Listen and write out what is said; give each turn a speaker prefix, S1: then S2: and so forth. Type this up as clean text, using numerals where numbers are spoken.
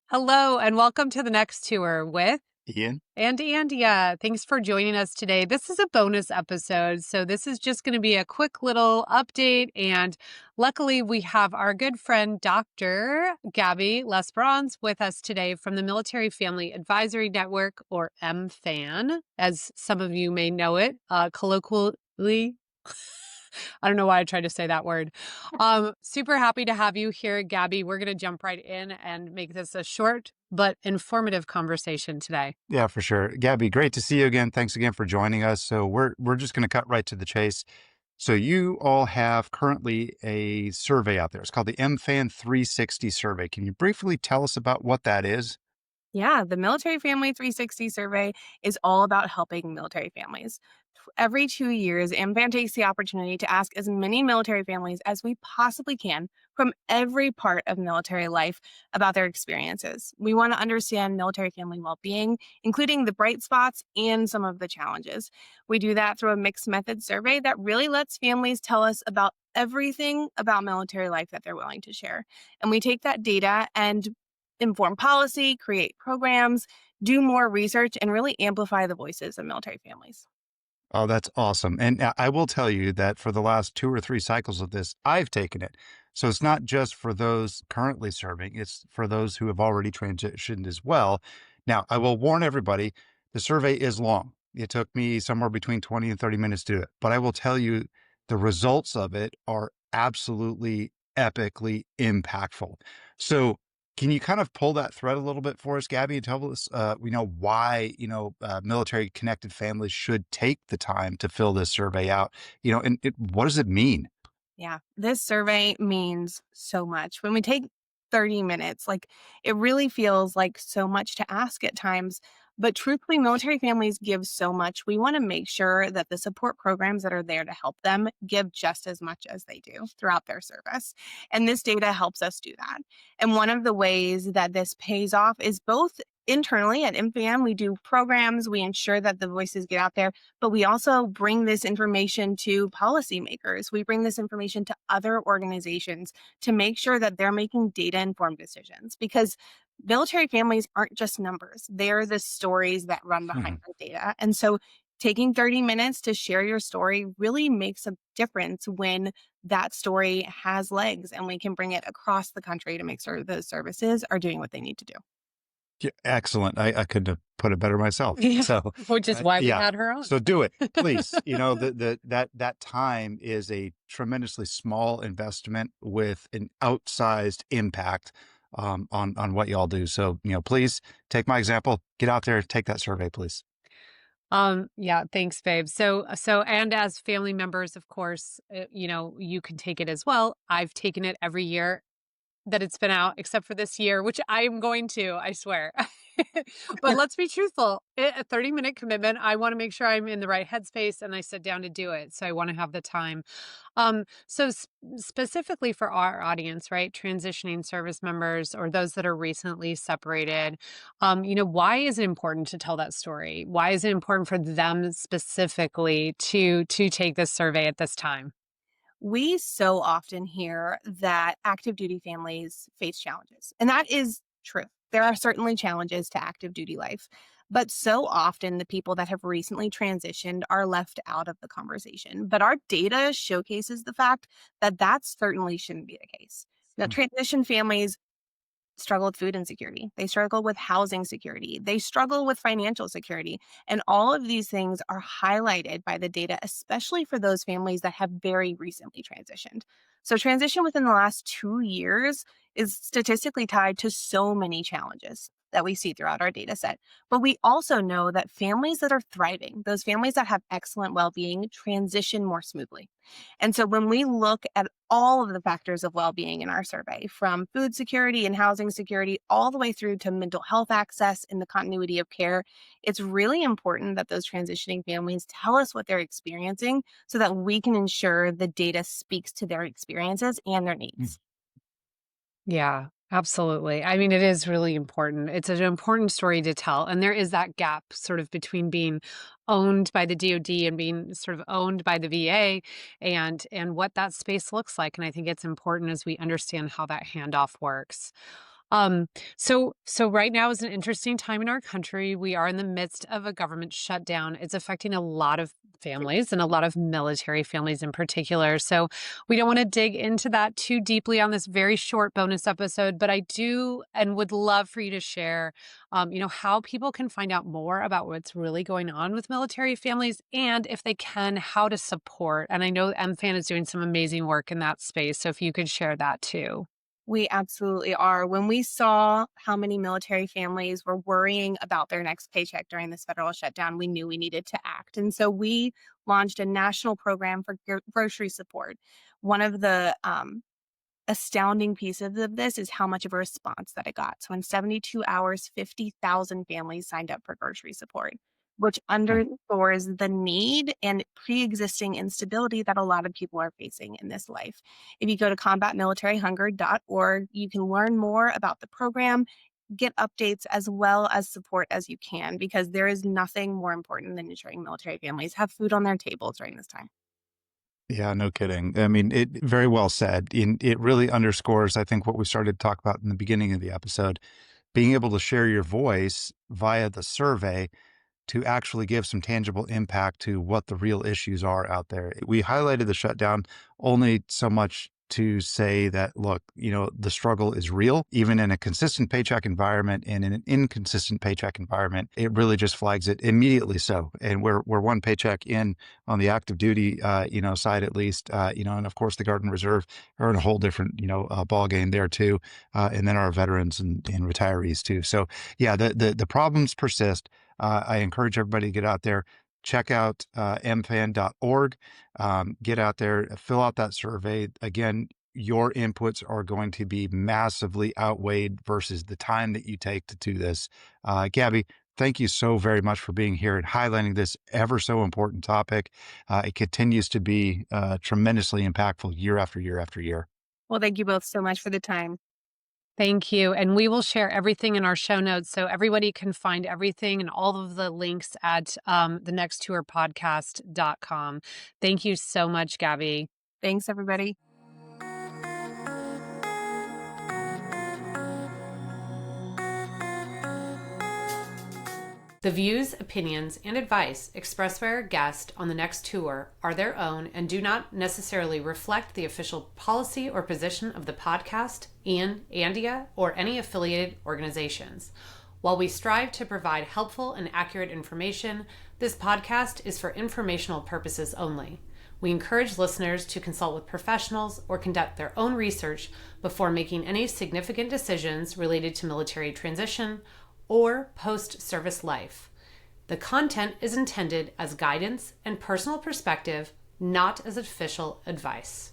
S1: Hello, and welcome to the next tour with
S2: Ian?
S1: and Andia. Thanks for joining us today. This is a bonus episode, so this is just going to be a quick little update. And luckily, we have our good friend, Dr. Gabby Lesperance, with us today from the Military Family Advisory Network, or MFAN, as some of you may know it, colloquially. I don't know why I tried to say that word. Super happy to have you here, Gabby. We're going to jump right in and make this a short but informative conversation today.
S2: Yeah, for sure. Gabby, great to see you again. Thanks again for joining us. So we're just going to cut right to the chase. So you all have currently a survey out there. It's called the MFAN 360 survey. Can you briefly tell us about what that is?
S3: Yeah, the Military Family 360 survey is all about helping military families. Every 2 years, AMFAN takes the opportunity to ask as many military families as we possibly can from every part of military life about their experiences. We want to understand military family well being, including the bright spots and some of the challenges. We do that through a mixed method survey that really lets families tell us about everything about military life that they're willing to share. And we take that data and inform policy, create programs, do more research, and really amplify the voices of military families.
S2: Oh, that's awesome. And I will tell you that for the last 2 or 3 cycles of this, I've taken it. So it's not just for those currently serving, it's for those who have already transitioned as well. Now, I will warn everybody, the survey is long. It took me somewhere between 20 and 30 minutes to do it. But I will tell you, the results of it are absolutely epically impactful. So can you kind of pull that thread a little bit for us, Gabby, and tell us, why, military connected families should take the time to fill this survey out, and what does it mean?
S3: Yeah, this survey means so much. When we take 30 minutes, it really feels like so much to ask at times. But truthfully, military families give so much. We want to make sure that the support programs that are there to help them give just as much as they do throughout their service. And this data helps us do that. And one of the ways that this pays off is both internally at MFAN, we do programs, we ensure that the voices get out there, but we also bring this information to policymakers. We bring this information to other organizations to make sure that they're making data informed decisions because military families aren't just numbers. They're the stories that run behind
S2: Mhm.
S3: the data. And so taking 30 minutes to share your story really makes a difference when that story has legs and we can bring it across the country to make sure those services are doing what they need to do.
S2: Yeah, excellent. I couldn't have put it better myself.
S1: Yeah,
S2: So,
S1: which is why we
S2: yeah.
S1: had her on.
S2: So do it, please. That time is a tremendously small investment with an outsized impact on what y'all do. So, please take my example. Get out there, take that survey, please.
S1: Yeah, thanks, babe. So, and as family members, of course, you can take it as well. I've taken it every year that it's been out, except for this year, which I am going to, I swear. But let's be truthful. A 30-minute commitment. I want to make sure I'm in the right headspace and I sit down to do it. So I want to have the time. Specifically for our audience, right? Transitioning service members or those that are recently separated, why is it important to tell that story? Why is it important for them specifically to take this survey at this time?
S3: We so often hear that active duty families face challenges, and that is true. There are certainly challenges to active duty life, but so often the people that have recently transitioned are left out of the conversation. But our data showcases the fact that that certainly shouldn't be the case. Now, transition families struggle with food insecurity. They struggle with housing security. They struggle with financial security. And all of these things are highlighted by the data, especially for those families that have very recently transitioned. So, transition within the last 2 years is statistically tied to so many challenges that we see throughout our data set. But we also know that families that are thriving, those families that have excellent well being, transition more smoothly. And so when we look at all of the factors of well-being in our survey, from food security and housing security, all the way through to mental health access and the continuity of care, it's really important that those transitioning families tell us what they're experiencing so that we can ensure the data speaks to their experiences and their needs.
S1: Yeah, absolutely. I mean, it is really important. It's an important story to tell. And there is that gap sort of between being owned by the DoD and being sort of owned by the VA and what that space looks like. And I think it's important as we understand how that handoff works. So right now is an interesting time in our country. We are in the midst of a government shutdown. It's affecting a lot of families and a lot of military families in particular. So we don't want to dig into that too deeply on this very short bonus episode, but I do and would love for you to share, how people can find out more about what's really going on with military families and if they can, how to support. And I know MFAN is doing some amazing work in that space. So if you could share that too.
S3: We absolutely are. When we saw how many military families were worrying about their next paycheck during this federal shutdown, we knew we needed to act. And so we launched a national program for grocery support. One of the astounding pieces of this is how much of a response that it got. So in 72 hours, 50,000 families signed up for grocery support, which underscores the need and pre-existing instability that a lot of people are facing in this life. If you go to combatmilitaryhunger.org, you can learn more about the program, get updates as well as support as you can, because there is nothing more important than ensuring military families have food on their tables during this time.
S2: Yeah, no kidding. I mean, it very well said. It really underscores, I think, what we started to talk about in the beginning of the episode, being able to share your voice via the survey to actually give some tangible impact to what the real issues are out there. We highlighted the shutdown only so much to say that, look, the struggle is real, even in a consistent paycheck environment and in an inconsistent paycheck environment. It really just flags it immediately. So, and we're one paycheck in on the active duty, side at least, and of course the Guard and Reserve are in a whole different, ball game there too, and then our veterans and retirees too. So, yeah, the problems persist. I encourage everybody to get out there, check out mfan.org, get out there, fill out that survey. Again, your inputs are going to be massively outweighed versus the time that you take to do this. Gabby, thank you so very much for being here and highlighting this ever so important topic. It continues to be tremendously impactful year after year after year.
S3: Well, thank you both so much for the time.
S1: Thank you. And we will share everything in our show notes so everybody can find everything and all of the links at thenexttourpodcast.com. Thank you so much, Gabby.
S3: Thanks, everybody.
S1: The views, opinions, and advice expressed by our guest on the next tour are their own and do not necessarily reflect the official policy or position of the podcast, Andia, or any affiliated organizations. While we strive to provide helpful and accurate information, this podcast is for informational purposes only. We encourage listeners to consult with professionals or conduct their own research before making any significant decisions related to military transition or post-service life. The content is intended as guidance and personal perspective, not as official advice.